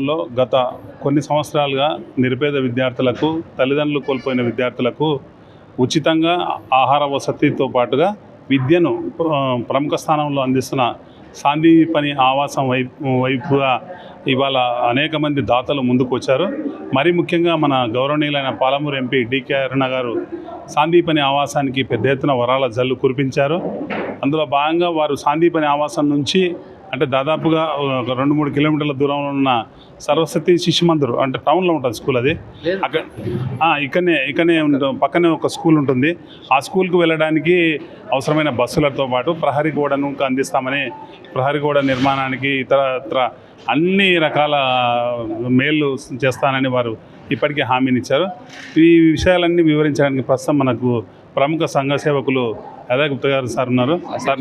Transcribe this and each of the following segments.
లో గత కొన్ని సంవత్సరాలుగా నిరుపేద విద్యార్థులకు, తల్లిదండ్రులు కోల్పోయిన విద్యార్థులకు ఉచితంగా ఆహార వసతితో పాటుగా విద్యను ప్రముఖ స్థానంలో అందిస్తున్న సాందీపని ఆవాసం వైపుగా ఇవాళ అనేక మంది దాతలు ముందుకు వచ్చారు. మరీ ముఖ్యంగా మన గౌరవనీయులైన పాలమూరు ఎంపీ డికే అరుణ గారు సాందీపని ఆవాసానికి పెద్ద ఎత్తున వరాల జల్లు కురిపించారు. అందులో భాగంగా వారు సాందీపని ఆవాసం నుంచి అంటే దాదాపుగా ఒక 2-3 కిలోమీటర్ల దూరంలో ఉన్న సరస్వతి శిశు మందిర్ అంటే టౌన్లో ఉంటుంది స్కూల్. అది అక్కడ ఇక్కడనే పక్కనే ఒక స్కూల్ ఉంటుంది. ఆ స్కూల్కి వెళ్ళడానికి అవసరమైన బస్సులతో పాటు ప్రహరీ గోడను అందిస్తామని, ప్రహరీ గోడ నిర్మాణానికి ఇతర అన్ని రకాల మేలు చేస్తానని వారు ఇప్పటికే హామీనిచ్చారు. ఈ విషయాలన్నీ వివరించడానికి ప్రస్తుతం మనకు ప్రముఖ సంఘ సేవకులు అజయ్ గుప్తా గారు సార్ ఉన్నారు. సార్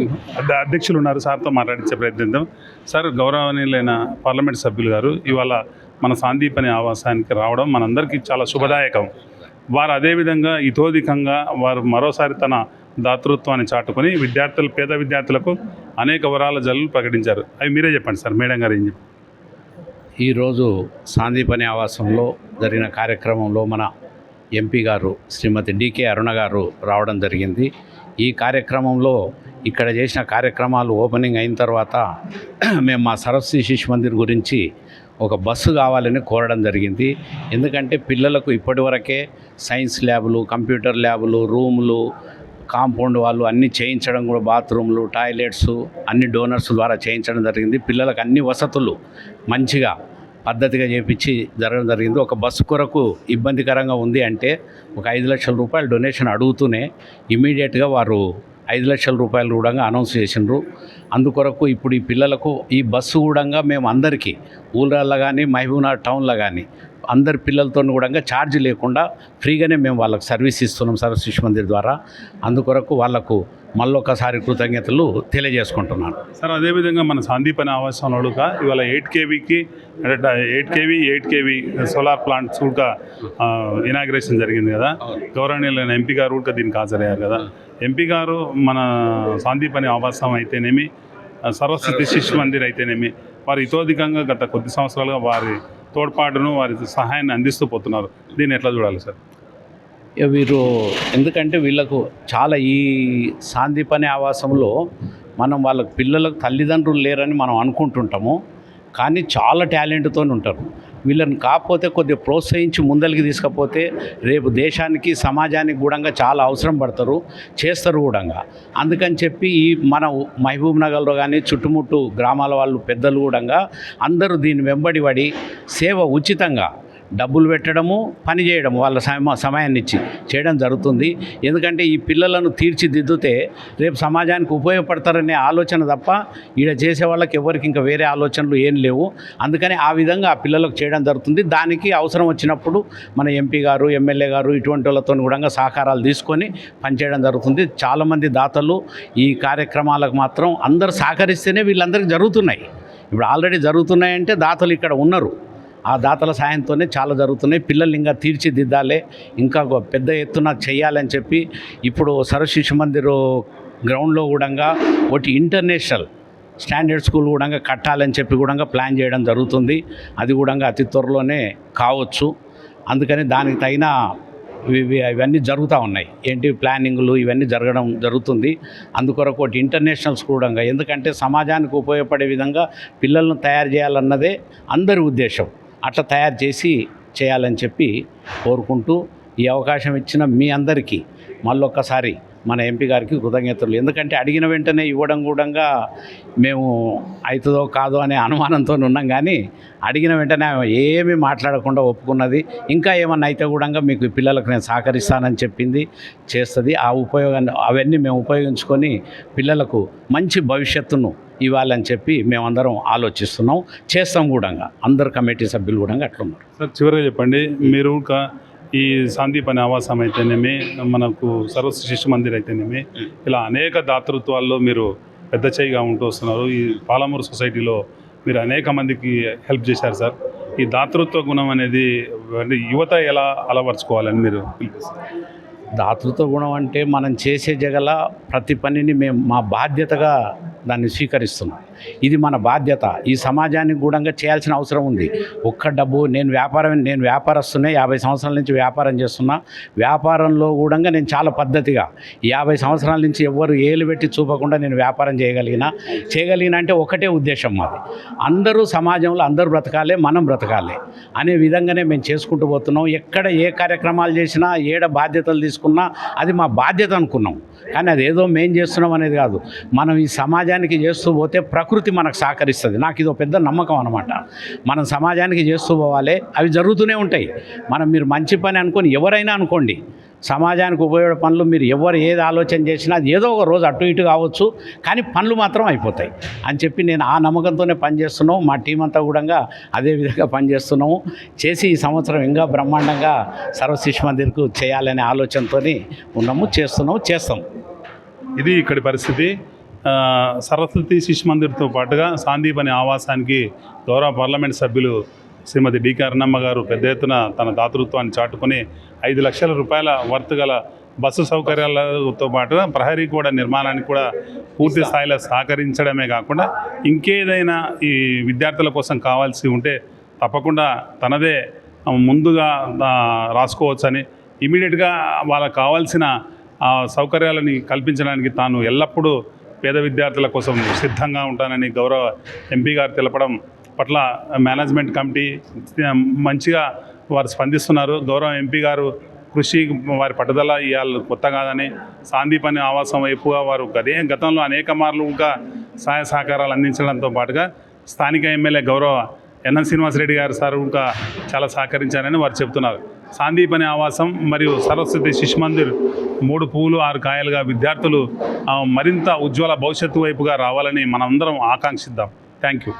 అధ్యక్షులు ఉన్నారు. సార్తో మాట్లాడించే ప్రయత్నిద్దాం. సార్, గౌరవనీయులైన పార్లమెంట్ సభ్యులు గారు ఇవాళ మన సాందీపని ఆవాసానికి రావడం మనందరికీ చాలా శుభదాయకం. వారు అదేవిధంగా ఇతోధికంగా వారు మరోసారి తన దాతృత్వాన్ని చాటుకొని పేద విద్యార్థులకు అనేక వరాల జల్లు ప్రకటించారు. అవి మీరే చెప్పండి సార్. మేడం గారు ఏం చెప్పారు? ఈరోజు సాందీపని ఆవాసంలో జరిగిన కార్యక్రమంలో మన ఎంపీ గారు శ్రీమతి డికే అరుణ గారు రావడం జరిగింది. ఈ కార్యక్రమంలో ఇక్కడ చేసిన కార్యక్రమాలు ఓపెనింగ్ అయిన తర్వాత మేము మా సరస్వతి శిశు మందిర్ గురించి ఒక బస్సు కావాలని కోరడం జరిగింది. ఎందుకంటే పిల్లలకు ఇప్పటివరకే సైన్స్ ల్యాబులు, కంప్యూటర్ ల్యాబులు, రూములు, కాంపౌండ్ వాళ్ళు అన్నీ చేయించడం కూడా, బాత్రూమ్లు, టాయిలెట్స్ అన్ని డోనర్స్ ద్వారా చేయించడం జరిగింది. పిల్లలకు అన్ని వసతులు మంచిగా పద్ధతిగా చేపించి జరగడం జరిగింది. ఒక బస్సు కొరకు ఇబ్బందికరంగా ఉంది అంటే ఒక 5 లక్షల రూపాయలు డొనేషన్ అడుగుతూనే ఇమీడియట్గా వారు 5 లక్షల రూపాయలు కూడా అనౌన్స్ చేసినారు. అందుకొరకు ఇప్పుడు ఈ పిల్లలకు ఈ బస్సు కూడా మేము అందరికీ ఊళ్ళల్లో కానీ మహబూబ్నగర్ టౌన్లో కానీ అందరి పిల్లలతో కూడా ఛార్జ్ లేకుండా ఫ్రీగానే మేము వాళ్ళకు సర్వీస్ ఇస్తున్నాం సరస్వతి శిశు మందిర్ ద్వారా. అందుకొరకు వాళ్లకు మళ్ళొకసారి కృతజ్ఞతలు తెలియజేసుకుంటున్నాను. సార్, అదేవిధంగా మన సాందీపని ఆవాసంలో ఇవాళ 8 kV సోలార్ ప్లాంట్స్ కూడా ఇనాగ్రేషన్ జరిగింది కదా. గౌరవనీయులైన ఎంపీ గారు కూడా దీనికి హాజరయ్యారు కదా. ఎంపీ గారు మన సాందీపని ఆవాసం అయితేనేమి, సరస్వతి శిశు మందిర్ అయితేనేమి, వారు ఇతోధికంగా గత కొద్ది సంవత్సరాలుగా వారి తోడ్పాటును, వారి సహాయాన్ని అందిస్తూ పోతున్నారు. దీన్ని ఎట్లా చూడాలి సార్? వీరు ఎందుకంటే వీళ్ళకు చాలా ఈ సాందీపని ఆవాసంలో మనం వాళ్ళకి పిల్లలకు తల్లిదండ్రులు లేరని మనం అనుకుంటుంటాము, కానీ చాలా టాలెంట్తో ఉంటారు. వీళ్ళని కాకపోతే కొద్దిగా ప్రోత్సహించి ముందరికి తీసుకపోతే రేపు దేశానికి సమాజానికి కూడా చాలా అవసరం పడతారు, చేస్తారు కూడా. అందుకని చెప్పి ఈ మన మహబూబ్ నగర్లో కానీ చుట్టుముట్టు గ్రామాల వాళ్ళు పెద్దలు కూడా అందరూ దీన్ని వెంబడి పడి సేవ ఉచితంగా డబ్బులు పెట్టడము, పని చేయడము వాళ్ళ సమయాన్ని ఇచ్చి చేయడం జరుగుతుంది. ఎందుకంటే ఈ పిల్లలను తీర్చిదిద్దుతే రేపు సమాజానికి ఉపయోగపడతారనే ఆలోచన తప్ప ఈడ చేసే వాళ్ళకి ఎవరికి ఇంకా వేరే ఆలోచనలు ఏం లేవు. అందుకని ఆ విధంగా ఆ పిల్లలకు చేయడం జరుగుతుంది. దానికి అవసరం వచ్చినప్పుడు మన ఎంపీ గారు, ఎమ్మెల్యే గారు ఇటువంటి వాళ్ళతో కూడా సహకారాలు తీసుకొని పనిచేయడం జరుగుతుంది. చాలామంది దాతలు ఈ కార్యక్రమాలకు మాత్రం అందరూ సహకరిస్తేనే వీళ్ళందరికీ జరుగుతున్నాయి. ఇప్పుడు ఆల్రెడీ జరుగుతున్నాయంటే దాతలు ఇక్కడ ఉన్నారు. ఆ దాతల సాయంతోనే చాలా జరుగుతున్నాయి. పిల్లల్ని ఇంకా తీర్చిదిద్దాలి, ఇంకా పెద్ద ఎత్తున చేయాలని చెప్పి ఇప్పుడు సరస్వతి శిశు మందిర్ గ్రౌండ్లో కూడా ఒకటి ఇంటర్నేషనల్ స్టాండర్డ్ స్కూల్ కూడా కట్టాలని చెప్పి కూడా ప్లాన్ చేయడం జరుగుతుంది. అది కూడా అతి త్వరలోనే కావచ్చు. అందుకని దానికి తగిన ఇవన్నీ జరుగుతూ ఉన్నాయి. ఏంటి ప్లానింగ్లు ఇవన్నీ జరుగుతుంది. అందుకొరకు ఒకటి ఇంటర్నేషనల్ స్కూల్ కూడా, ఎందుకంటే సమాజానికి ఉపయోగపడే విధంగా పిల్లలను తయారు చేయాలన్నదే అందరి ఉద్దేశం. అట్లా తయారు చేయాలని చెప్పి కోరుకుంటూ ఈ అవకాశం ఇచ్చిన మీ అందరికీ మళ్ళొక్కసారి మన ఎంపీ గారికి కృతజ్ఞతలు. ఎందుకంటే అడిగిన వెంటనే ఇవ్వడం కూడా మేము అవుతుందో కాదో అనే అనుమానంతో ఉన్నాం, కానీ అడిగిన వెంటనే ఏమీ మాట్లాడకుండా ఒప్పుకున్నది. ఇంకా ఏమన్నా అయితే కూడా మీకు పిల్లలకు నేను సహకరిస్తానని చెప్పింది, చేస్తుంది. ఆ ఉపయోగాన్ని అవన్నీ మేము ఉపయోగించుకొని పిల్లలకు మంచి భవిష్యత్తును ఇవ్వాలని చెప్పి మేమందరం ఆలోచిస్తున్నాం, చేస్తాం కూడా. అందరు కమిటీ సభ్యులు కూడా అట్లున్నారు. సార్, చివరిగా చెప్పండి, మీరు ఈ సాందీపని ఆవాసం అయితేనేమి, మనకు సరస్వతి శిశు మందిర్ అయితేనేమి, ఇలా అనేక దాతృత్వాల్లో మీరు పెద్ద చేయిగా ఉంటూ వస్తున్నారు. ఈ పాలమూరు సొసైటీలో మీరు అనేక మందికి హెల్ప్ చేశారు సార్. ఈ దాతృత్వ గుణం అనేది యువత ఎలా అలవర్చుకోవాలని మీరు పిలిపిస్తారు? దాతృత్వ గుణం అంటే మనం చేసే జగల ప్రతి పనిని మేము మా బాధ్యతగా దాన్ని స్వీకరిస్తున్నాం. ఇది మన బాధ్యత. ఈ సమాజానికి కూడా చేయాల్సిన అవసరం ఉంది. ఒక్క డబ్బు నేను వ్యాపారస్తునే, 50 సంవత్సరాల నుంచి వ్యాపారం చేస్తున్నా. వ్యాపారంలో కూడా నేను చాలా పద్ధతిగా 50 సంవత్సరాల నుంచి ఎవ్వరు ఏలు పెట్టి చూపకుండా నేను వ్యాపారం చేయగలిగిన అంటే ఒకటే ఉద్దేశం మాది. అందరూ సమాజంలో అందరూ బ్రతకాలి, మనం బ్రతకాలి అనే విధంగానే మేము చేసుకుంటూ పోతున్నాం. ఎక్కడ ఏ కార్యక్రమాలు చేసినా, ఏడ బాధ్యతలు తీసుకున్నా అది మా బాధ్యత అనుకున్నాం. కానీ అది ఏదో మేం చేస్తున్నాం అనేది కాదు. మనం ఈ సమాజానికి చేస్తూ పోతే ప్రకృతి మనకు సహకరిస్తుంది. నాకు ఇది ఒక పెద్ద నమ్మకం అనమాట. మనం సమాజానికి చేస్తూ పోవాలి, అవి జరుగుతూనే ఉంటాయి. మీరు మంచి పని అనుకొని ఎవరైనా అనుకోండి, సమాజానికి ఉపయోగపడే పనులు మీరు ఎవరు ఏది ఆలోచన చేసినా అది ఏదో ఒక రోజు అటు ఇటు కావచ్చు, కానీ పనులు మాత్రం అయిపోతాయి అని చెప్పి నేను ఆ నమ్మకంతోనే పనిచేస్తున్నాం. మా టీం అంతా కూడా అదే విధంగా పనిచేస్తున్నాము. చేసి ఈ సంవత్సరం ఇంకా బ్రహ్మాండంగా సర్వ శిశు మందిర్కు చేయాలనే ఆలోచనతో ఉన్నాము, చేస్తాం. ఇది ఇక్కడి పరిస్థితి. సరస్వతి శిశు మందిర్తో పాటుగా సాందీపని ఆవాసానికి గౌరవ పార్లమెంట్ సభ్యులు శ్రీమతి డి కరుణమ్మ గారు పెద్ద ఎత్తున తన దాతృత్వాన్ని చాటుకొని 5 లక్షల రూపాయల వర్త్ గల బస్సు సౌకర్యాలతో పాటుగా ప్రహరీ కూడా నిర్మాణానికి కూడా పూర్తి స్థాయిలో సహకరించడమే కాకుండా ఇంకేదైనా ఈ విద్యార్థుల కోసం కావాల్సి ఉంటే తప్పకుండా తనదే ముందుగా రాసుకోవచ్చని, ఇమీడియట్గా వాళ్ళకు కావాల్సిన సౌకర్యాలని కల్పించడానికి తాను ఎల్లప్పుడూ పేద విద్యార్థుల కోసం సిద్ధంగా ఉంటానని గౌరవ ఎంపీ గారు తెలపడం పట్ల మేనేజ్మెంట్ కమిటీ మంచిగా వారు స్పందిస్తున్నారు. గౌరవ ఎంపీ గారు కృషి, వారి పట్టుదల ఇవాళ కొత్త కాదని, సాందీపని ఆవాసం వైపుగా వారు గతంలో అనేక మార్లు ఇంకా సహాయ సహకారాలు అందించడంతో పాటుగా స్థానిక ఎమ్మెల్యే గౌరవ ఎన్ఎన్ శ్రీనివాసరెడ్డి గారు సార్ ఇంకా చాలా సహకరించారని వారు చెప్తున్నారు. సాందీపని ఆవాసం మరియు సరస్వతి శిశు మందిర్ 3 పూలు 6 కాయలుగా విద్యార్థులు మరింత ఉజ్వల భవిష్యత్తు వైపుగా రావాలని మనందరం ఆకాంక్షిద్దాం. Thank you.